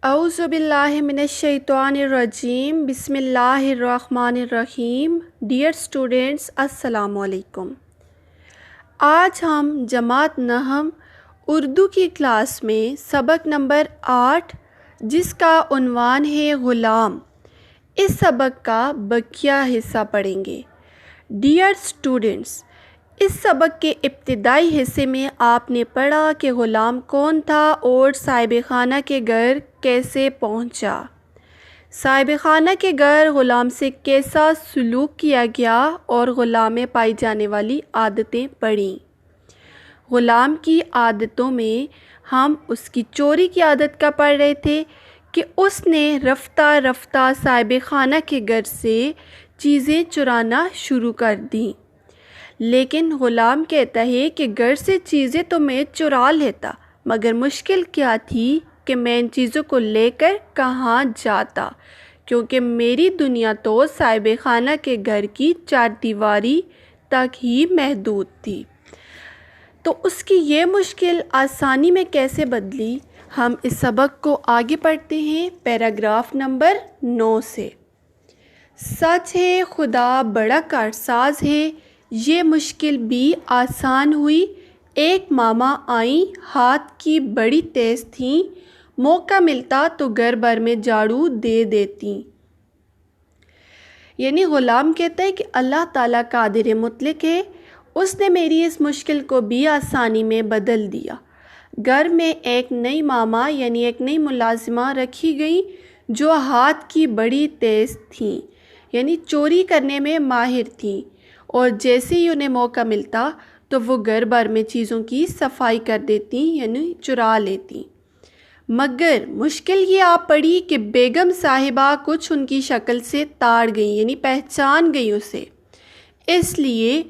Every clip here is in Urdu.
اعوذ باللہ من الشیطان الرجیم بسم اللہ الرحمن الرحیم۔ ڈیئر اسٹوڈینٹس، السلام علیکم۔ آج ہم جماعت نحو اردو کی کلاس میں سبق نمبر 8 جس کا عنوان ہے غلام، اس سبق کا بقیہ حصہ پڑھیں گے۔ ڈیئر اسٹوڈینٹس، اس سبق کے ابتدائی حصے میں آپ نے پڑھا کہ غلام کون تھا اور صاحب خانہ کے گھر کیسے پہنچا۔ صاحب خانہ کے گھر غلام سے کیسا سلوک کیا گیا اور غلام میں پائی جانے والی عادتیں پڑھیں۔ غلام کی عادتوں میں ہم اس کی چوری کی عادت کا پڑھ رہے تھے کہ اس نے رفتہ رفتہ صاحب خانہ کے گھر سے چیزیں چرانا شروع کر دیں، لیکن غلام کہتا ہے کہ گھر سے چیزیں تو میں چرا لیتا، مگر مشکل کیا تھی کہ میں ان چیزوں کو لے کر کہاں جاتا، کیونکہ میری دنیا تو صاحب خانہ کے گھر کی چار دیواری تک ہی محدود تھی۔ تو اس کی یہ مشکل آسانی میں کیسے بدلی، ہم اس سبق کو آگے پڑھتے ہیں پیراگراف نمبر 9 سے۔ سچ ہے خدا بڑا کارساز ہے، یہ مشکل بھی آسان ہوئی۔ ایک ماما آئیں، ہاتھ کی بڑی تیز تھیں، موقع ملتا تو گھر بھر میں جھاڑو دے دیتی۔ یعنی غلام کہتا ہے کہ اللہ تعالیٰ قادر مطلق ہے، اس نے میری اس مشکل کو بھی آسانی میں بدل دیا۔ گھر میں ایک نئی ماما یعنی ایک نئی ملازمہ رکھی گئی جو ہاتھ کی بڑی تیز تھیں، یعنی چوری کرنے میں ماہر تھیں، اور جیسے ہی انہیں موقع ملتا تو وہ گھر بھر میں چیزوں کی صفائی کر دیتی یعنی چرا لیتی۔ مگر مشکل یہ آ پڑی کہ بیگم صاحبہ کچھ ان کی شکل سے تاڑ گئی یعنی پہچان گئی اسے، اس لیے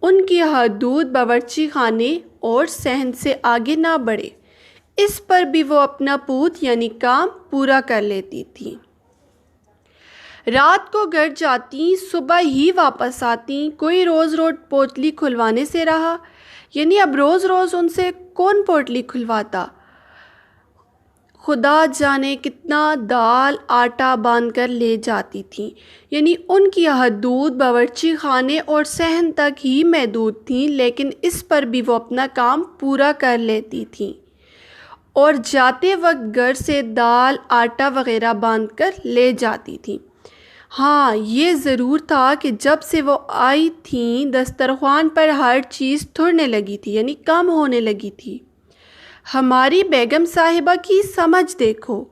ان کی حدود باورچی خانے اور صحن سے آگے نہ بڑھے، اس پر بھی وہ اپنا پوت یعنی کام پورا کر لیتی تھی۔ رات کو گھر جاتی، صبح ہی واپس آتی، کوئی روز روز پوٹلی کھلوانے سے رہا، یعنی اب روز روز ان سے کون پوٹلی کھلواتا۔ خدا جانے کتنا دال آٹا باندھ کر لے جاتی تھیں، یعنی ان کی حدود باورچی خانے اور صحن تک ہی محدود تھیں، لیکن اس پر بھی وہ اپنا کام پورا کر لیتی تھیں، اور جاتے وقت گھر سے دال آٹا وغیرہ باندھ کر لے جاتی تھیں۔ ہاں یہ ضرور تھا کہ جب سے وہ آئی تھیں دسترخوان پر ہر چیز تھڑنے لگی تھی یعنی کم ہونے لگی تھی۔ ہماری بیگم صاحبہ کی سمجھ دیکھو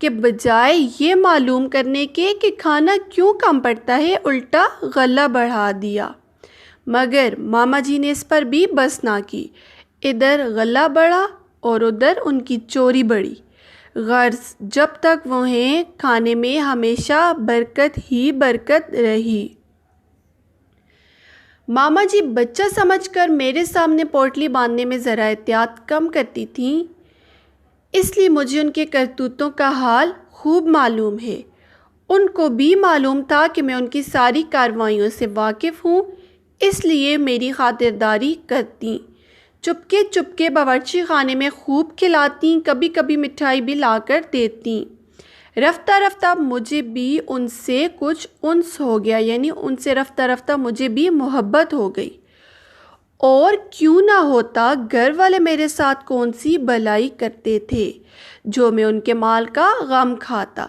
کہ بجائے یہ معلوم کرنے کے کہ کھانا کیوں کم پڑتا ہے الٹا غلہ بڑھا دیا۔ مگر ماما جی نے اس پر بھی بس نہ کی، ادھر غلہ بڑھا اور ادھر ان کی چوری بڑھی۔ غرض جب تک وہ ہیں کھانے میں ہمیشہ برکت ہی برکت رہی۔ ماما جی بچہ سمجھ کر میرے سامنے پوٹلی باندھنے میں ذرا احتیاط کم کرتی تھیں، اس لیے مجھے ان کے کرتوتوں کا حال خوب معلوم ہے۔ ان کو بھی معلوم تھا کہ میں ان کی ساری کارروائیوں سے واقف ہوں، اس لیے میری خاطرداری کرتیں، چپکے چپکے باورچی خانے میں خوب کھلاتی، کبھی کبھی مٹھائی بھی لا کر دیتی۔ رفتہ رفتہ مجھے بھی ان سے کچھ انس ہو گیا، یعنی ان سے رفتہ رفتہ مجھے بھی محبت ہو گئی، اور کیوں نہ ہوتا گھر والے میرے ساتھ کون سی بلائی کرتے تھے جو میں ان کے مال کا غم کھاتا۔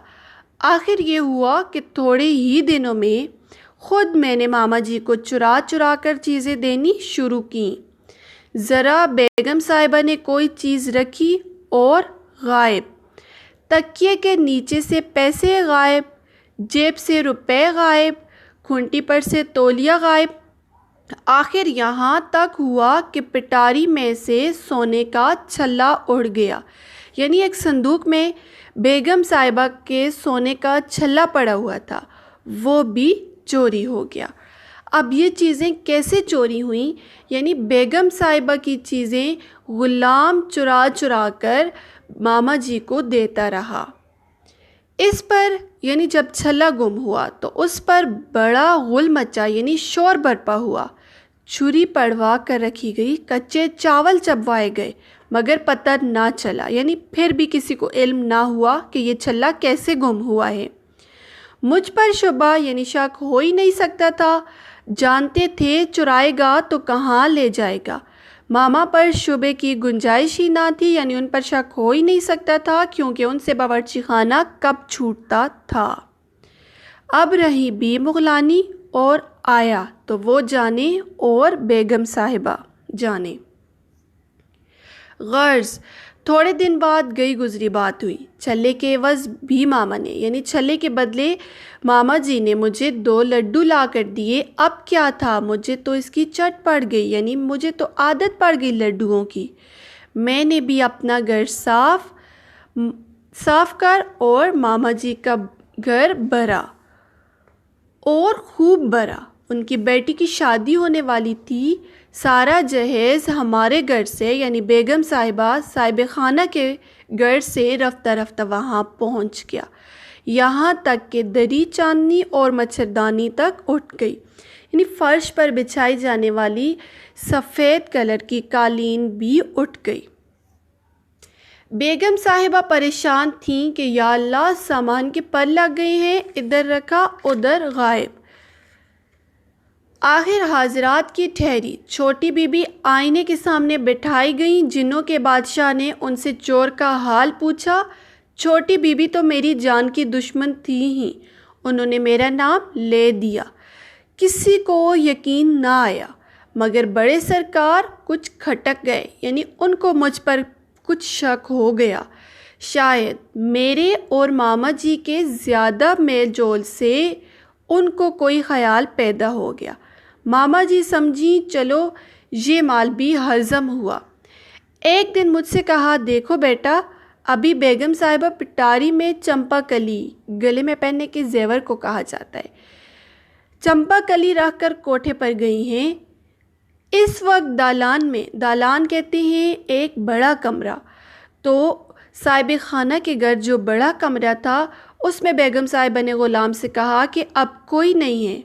آخر یہ ہوا کہ تھوڑے ہی دنوں میں خود میں نے ماما جی کو چرا چرا کر چیزیں دینی شروع کیں۔ ذرا بیگم صاحبہ نے کوئی چیز رکھی اور غائب، تکیے کے نیچے سے پیسے غائب، جیب سے روپے غائب، کھونٹی پر سے تولیہ غائب۔ آخر یہاں تک ہوا کہ پٹاری میں سے سونے کا چھلا اڑ گیا، یعنی ایک صندوق میں بیگم صاحبہ کے سونے کا چھلا پڑا ہوا تھا، وہ بھی چوری ہو گیا۔ اب یہ چیزیں کیسے چوری ہوئیں، یعنی بیگم صاحبہ کی چیزیں غلام چرا چرا کر ماما جی کو دیتا رہا۔ اس پر یعنی جب چھلا گم ہوا تو اس پر بڑا غل مچا یعنی شور برپا ہوا، چھری پڑوا کر رکھی گئی، کچے چاول چبوائے گئے، مگر پتہ نہ چلا، یعنی پھر بھی کسی کو علم نہ ہوا کہ یہ چھلا کیسے گم ہوا ہے۔ مجھ پر شبہ یعنی شک ہو ہی نہیں سکتا تھا، جانتے تھے چرائے گا تو کہاں لے جائے گا۔ ماما پر شبے کی گنجائش ہی نہ تھی، یعنی ان پر شک ہو ہی نہیں سکتا تھا کیونکہ ان سے باورچی خانہ کب چھوٹتا تھا۔ اب رہی بی مغلانی اور آیا تو وہ جانے اور بیگم صاحبہ جانے۔ غرض تھوڑے دن بعد گئی گزری بات ہوئی، چھلے کے عوض بھی ماما نے، یعنی چھلے کے بدلے ماما جی نے مجھے 2 لڈو لا کر دیے۔ اب کیا تھا، مجھے تو اس کی چٹ پڑ گئی، یعنی مجھے تو عادت پڑ گئی لڈوؤں کی۔ میں نے بھی اپنا گھر صاف کر اور ماما جی کا گھر بھرا اور خوب بھرا۔ ان کی بیٹی کی شادی ہونے والی تھی، سارا جہیز ہمارے گھر سے یعنی بیگم صاحبہ صاحب خانہ کے گھر سے رفتہ رفتہ وہاں پہنچ گیا، یہاں تک کہ دری چاندنی اور مچھردانی تک اٹھ گئی، یعنی فرش پر بچھائی جانے والی سفید کلر کی قالین بھی اٹھ گئی۔ بیگم صاحبہ پریشان تھیں کہ یا اللہ سامان کے پر لگ گئے ہیں، ادھر رکھا ادھر غائب۔ آخر حاضرات کی ٹھہری، چھوٹی بی بی آئینے کے سامنے بٹھائی گئیں۔ جنوں کے بادشاہ نے ان سے چور کا حال پوچھا۔ چھوٹی بی بی تو میری جان کی دشمن تھی ہی، انہوں نے میرا نام لے دیا، کسی کو یقین نہ آیا، مگر بڑے سرکار کچھ کھٹک گئے، یعنی ان کو مجھ پر کچھ شک ہو گیا، شاید میرے اور ماما جی کے زیادہ میل جول سے ان کو کوئی خیال پیدا ہو گیا۔ ماما جی سمجھیں چلو یہ مال بھی ہضم ہوا۔ ایک دن مجھ سے کہا، دیکھو بیٹا، ابھی بیگم صاحبہ پٹاری میں چمپا کلی، گلے میں پہننے کے زیور کو کہا جاتا ہے، چمپا کلی رکھ کر کوٹھے پر گئی ہیں۔ اس وقت دالان کہتے ہیں ایک بڑا کمرہ، تو صاحب خانہ کے گھر جو بڑا کمرہ تھا اس میں بیگم صاحبہ نے غلام سے کہا کہ اب کوئی نہیں ہے،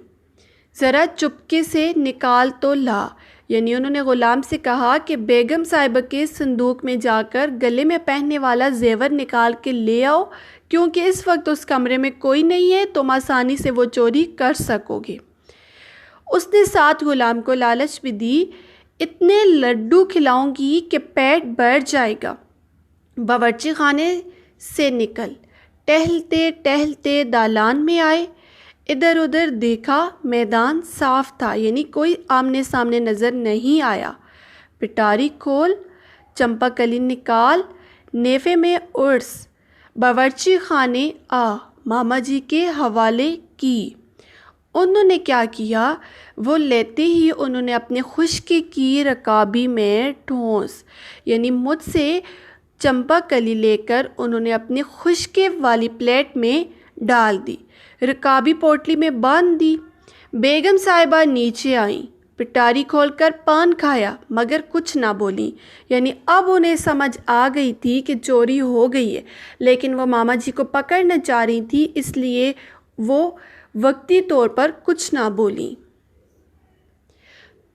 ذرا چپکے سے نکال تو لا، یعنی انہوں نے غلام سے کہا کہ بیگم صاحبہ کے صندوق میں جا کر گلے میں پہننے والا زیور نکال کے لے آؤ، کیونکہ اس وقت اس کمرے میں کوئی نہیں ہے، تم آسانی سے وہ چوری کر سکو گے۔ اس نے ساتھ غلام کو لالچ بھی دی، اتنے لڈو کھلاؤں گی کہ پیٹ بھر جائے گا۔ باورچی خانے سے نکل ٹہلتے ٹہلتے دالان میں آئے، ادھر ادھر دیکھا، میدان صاف تھا، یعنی کوئی آمنے سامنے نظر نہیں آیا۔ پٹاری کھول، چمپا کلی نکال، نیفے میں ارس، باورچی خانے آ، ماما جی کے حوالے کی۔ انہوں نے کیا کیا، وہ لیتے ہی انہوں نے اپنے خشکی کی رکابی میں ٹھونس، یعنی مجھ سے چمپا کلی لے کر انہوں نے اپنے خشکے والی پلیٹ میں ڈال دی، رکابی پوٹلی میں باندھ دی۔ بیگم صاحبہ نیچے آئیں، پٹاری کھول کر پان کھایا، مگر کچھ نہ بولیں، یعنی اب انہیں سمجھ آ گئی تھی کہ چوری ہو گئی ہے، لیکن وہ ماما جی کو پکڑنا چاہ رہی تھی، اس لیے وہ وقتی طور پر کچھ نہ بولیں۔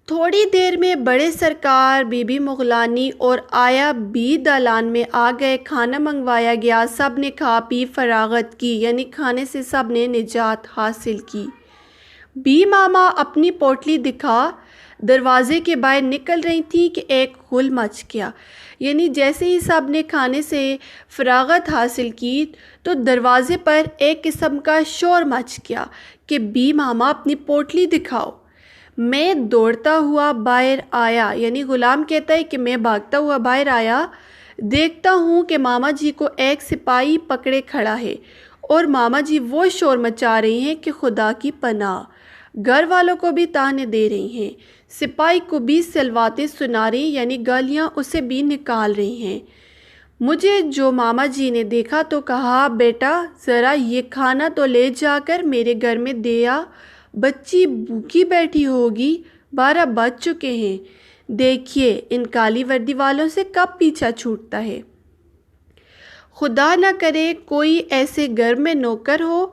تھوڑی دیر میں بڑے سرکار، بی بی مغلانی اور آیا بھی دالان میں آ گئے، کھانا منگوایا گیا، سب نے کھا پی فراغت کی، یعنی کھانے سے سب نے نجات حاصل کی۔ بی ماما اپنی پوٹلی دکھا دروازے کے باہر نکل رہی تھی کہ ایک غل مچ گیا، یعنی جیسے ہی سب نے کھانے سے فراغت حاصل کی تو دروازے پر ایک قسم کا شور مچ گیا کہ بی ماما اپنی پوٹلی دکھاؤ۔ میں دوڑتا ہوا باہر آیا، یعنی غلام کہتا ہے کہ میں بھاگتا ہوا باہر آیا، دیکھتا ہوں کہ ماما جی کو ایک سپاہی پکڑے کھڑا ہے اور ماما جی وہ شور مچا رہی ہیں کہ خدا کی پناہ، گھر والوں کو بھی تانے دے رہی ہیں، سپاہی کو بھی سلواتیں سنا رہی، یعنی گالیاں اسے بھی نکال رہی ہیں۔ مجھے جو ماما جی نے دیکھا تو کہا، بیٹا ذرا یہ کھانا تو لے جا کر میرے گھر میں دے آ، بچی بھوکی بیٹھی ہوگی، 12 بج چکے ہیں، دیکھیے ان کالی وردی والوں سے کب پیچھا چھوٹتا ہے۔ خدا نہ کرے کوئی ایسے گھر میں نوکر ہو،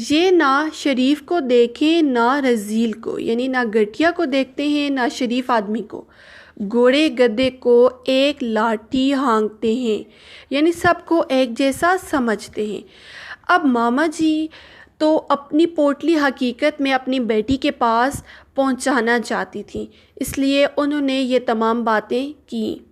یہ نہ شریف کو دیکھیں نہ رذیل کو، یعنی نہ گٹھیا کو دیکھتے ہیں نہ شریف آدمی کو۔ گھوڑے گدھے کو ایک لاٹھی ہانکتے ہیں، یعنی سب کو ایک جیسا سمجھتے ہیں۔ اب ماما جی تو اپنی پوٹلی حقیقت میں اپنی بیٹی کے پاس پہنچانا چاہتی تھیں، اس لیے انہوں نے یہ تمام باتیں کیں۔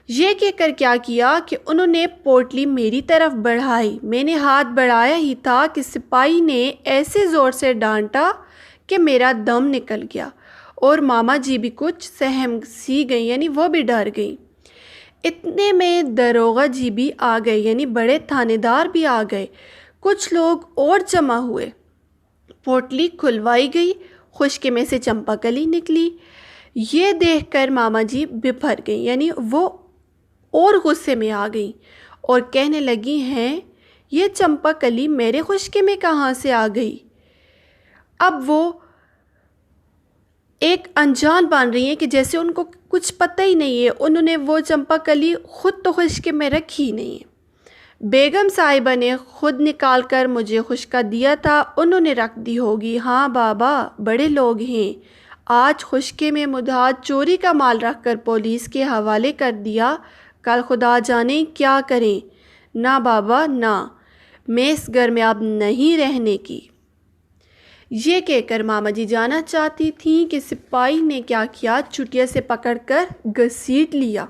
یہ کہہ کر کیا کیا کہ انہوں نے پوٹلی میری طرف بڑھائی۔ میں نے ہاتھ بڑھایا ہی تھا کہ سپاہی نے ایسے زور سے ڈانٹا کہ میرا دم نکل گیا، اور ماما جی بھی کچھ سہم سی گئیں، یعنی وہ بھی ڈر گئیں۔ اتنے میں داروغہ جی بھی آ گئے، یعنی بڑے تھانے دار بھی آ گئے۔ کچھ لوگ اور جمع ہوئے، پوٹلی کھلوائی گئی، خشکے میں سے چمپا کلی نکلی۔ یہ دیکھ کر ماما جی بپھر گئیں، یعنی وہ اور غصے میں آ گئیں اور کہنے لگی ہیں یہ چمپا کلی میرے خشکے میں کہاں سے آ گئی؟ اب وہ ایک انجان بن رہی ہیں کہ جیسے ان کو کچھ پتہ ہی نہیں ہے، انہوں نے وہ چمپا کلی خود تو خشکے میں رکھی نہیں ہے۔ بیگم صاحبہ نے خود نکال کر مجھے خشکا دیا تھا، انہوں نے رکھ دی ہوگی۔ ہاں بابا، بڑے لوگ ہیں، آج خشکے میں مدعا چوری کا مال رکھ کر پولیس کے حوالے کر دیا، کل خدا جانے کیا کریں۔ نہ بابا نہ، میں اس گھر میں اب نہیں رہنے کی۔ یہ کہہ کر ماما جی جانا چاہتی تھیں کہ سپاہی نے کیا کیا، چٹیا سے پکڑ کر گھسیٹ لیا۔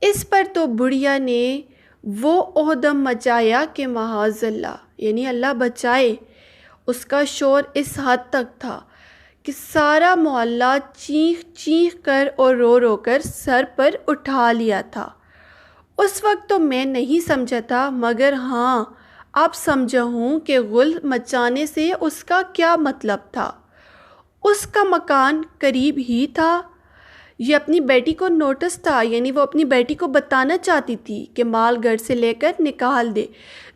اس پر تو بڑھیا نے وہ اہدم مچایا کہ معاذ اللہ، یعنی اللہ بچائے۔ اس کا شور اس حد تک تھا کہ سارا محلہ چیخ چیخ کر اور رو رو کر سر پر اٹھا لیا تھا۔ اس وقت تو میں نہیں سمجھا تھا، مگر ہاں اب سمجھا ہوں کہ غل مچانے سے اس کا کیا مطلب تھا۔ اس کا مکان قریب ہی تھا، یہ اپنی بیٹی کو نوٹس تھا، یعنی وہ اپنی بیٹی کو بتانا چاہتی تھی کہ مال گھر سے لے کر نکال دے۔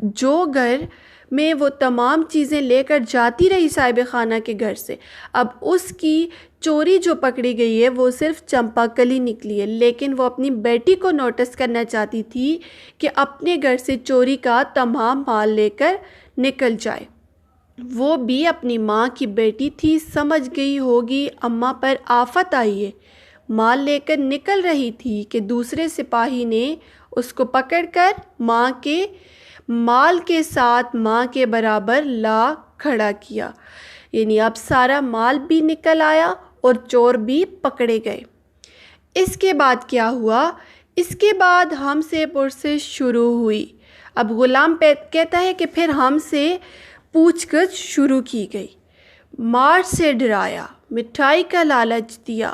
جو گھر میں وہ تمام چیزیں لے کر جاتی رہی صاحب خانہ کے گھر سے، اب اس کی چوری جو پکڑی گئی ہے وہ صرف چمپا کلی نکلی ہے، لیکن وہ اپنی بیٹی کو نوٹس کرنا چاہتی تھی کہ اپنے گھر سے چوری کا تمام مال لے کر نکل جائے۔ وہ بھی اپنی ماں کی بیٹی تھی، سمجھ گئی ہوگی اماں پر آفت آئی ہے، مال لے کر نکل رہی تھی کہ دوسرے سپاہی نے اس کو پکڑ کر ماں کے مال کے ساتھ ماں کے برابر لا کھڑا کیا، یعنی اب سارا مال بھی نکل آیا اور چور بھی پکڑے گئے۔ اس کے بعد کیا ہوا؟ اس کے بعد ہم سے پرسش شروع ہوئی۔ اب غلام کہتا ہے کہ پھر ہم سے پوچھ گچھ شروع کی گئی، مار سے ڈرایا، مٹھائی کا لالچ دیا۔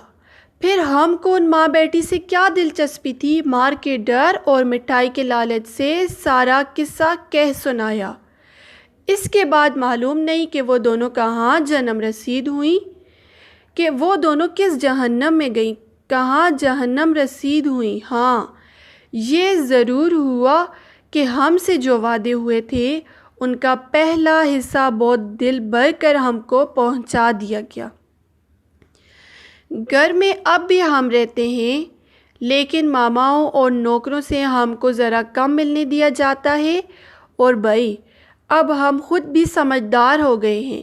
پھر ہم کو ان ماں بیٹی سے کیا دلچسپی تھی، مار کے ڈر اور مٹھائی کے لالچ سے سارا قصہ کہہ سنایا۔ اس کے بعد معلوم نہیں کہ وہ دونوں کہاں جنم رسید ہوئیں، کہ وہ دونوں کس جہنم میں گئیں، کہاں جہنم رسید ہوئیں۔ ہاں یہ ضرور ہوا کہ ہم سے جو وعدے ہوئے تھے ان کا پہلا حصہ بہت دل بھر کر ہم کو پہنچا دیا گیا۔ گھر میں اب بھی ہم رہتے ہیں، لیکن ماماؤں اور نوکروں سے ہم کو ذرا کم ملنے دیا جاتا ہے، اور بھائی اب ہم خود بھی سمجھدار ہو گئے ہیں،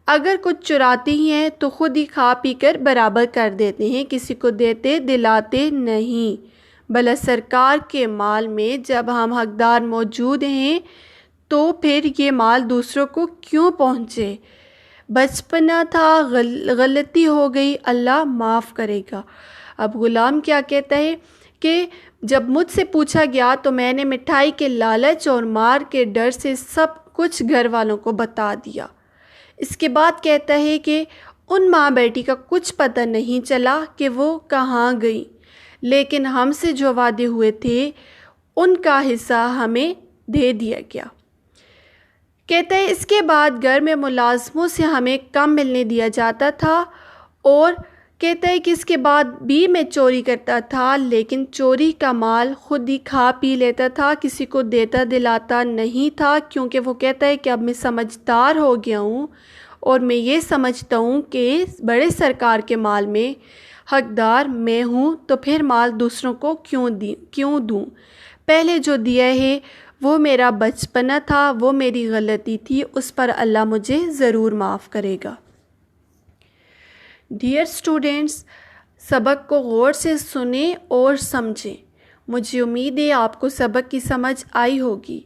اگر کچھ چراتے ہی ہیں تو خود ہی کھا پی کر برابر کر دیتے ہیں، کسی کو دیتے دلاتے نہیں۔ بھلا سرکار کے مال میں جب ہم حقدار موجود ہیں تو پھر یہ مال دوسروں کو کیوں پہنچے؟ بچپنا تھا، غلطی ہو گئی، اللہ معاف کرے گا۔ اب غلام کیا کہتا ہے کہ جب مجھ سے پوچھا گیا تو میں نے مٹھائی کے لالچ اور مار کے ڈر سے سب کچھ گھر والوں کو بتا دیا۔ اس کے بعد کہتا ہے کہ ان ماں بیٹی کا کچھ پتہ نہیں چلا کہ وہ کہاں گئی، لیکن ہم سے جو وعدے ہوئے تھے ان کا حصہ ہمیں دے دیا گیا۔ کہتا ہے اس کے بعد گھر میں ملازموں سے ہمیں کم ملنے دیا جاتا تھا، اور کہتا ہے کہ اس کے بعد بھی میں چوری کرتا تھا، لیکن چوری کا مال خود ہی کھا پی لیتا تھا، کسی کو دیتا دلاتا نہیں تھا، کیونکہ وہ کہتا ہے کہ اب میں سمجھدار ہو گیا ہوں اور میں یہ سمجھتا ہوں کہ بڑے سرکار کے مال میں حقدار میں ہوں، تو پھر مال دوسروں کو کیوں دوں؟ پہلے جو دیا ہے وہ میرا بچپنا تھا، وہ میری غلطی تھی، اس پر اللہ مجھے ضرور معاف کرے گا۔ ڈیئر اسٹوڈینٹس، سبق کو غور سے سنیں اور سمجھیں۔ مجھے امید ہے آپ کو سبق کی سمجھ آئی ہوگی۔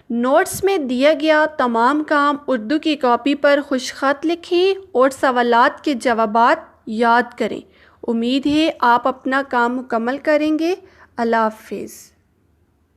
نوٹس میں دیا گیا تمام کام اردو کی کاپی پر خوش خط لکھیں اور سوالات کے جوابات یاد کریں۔ امید ہے آپ اپنا کام مکمل کریں گے۔ اللہ حافظ۔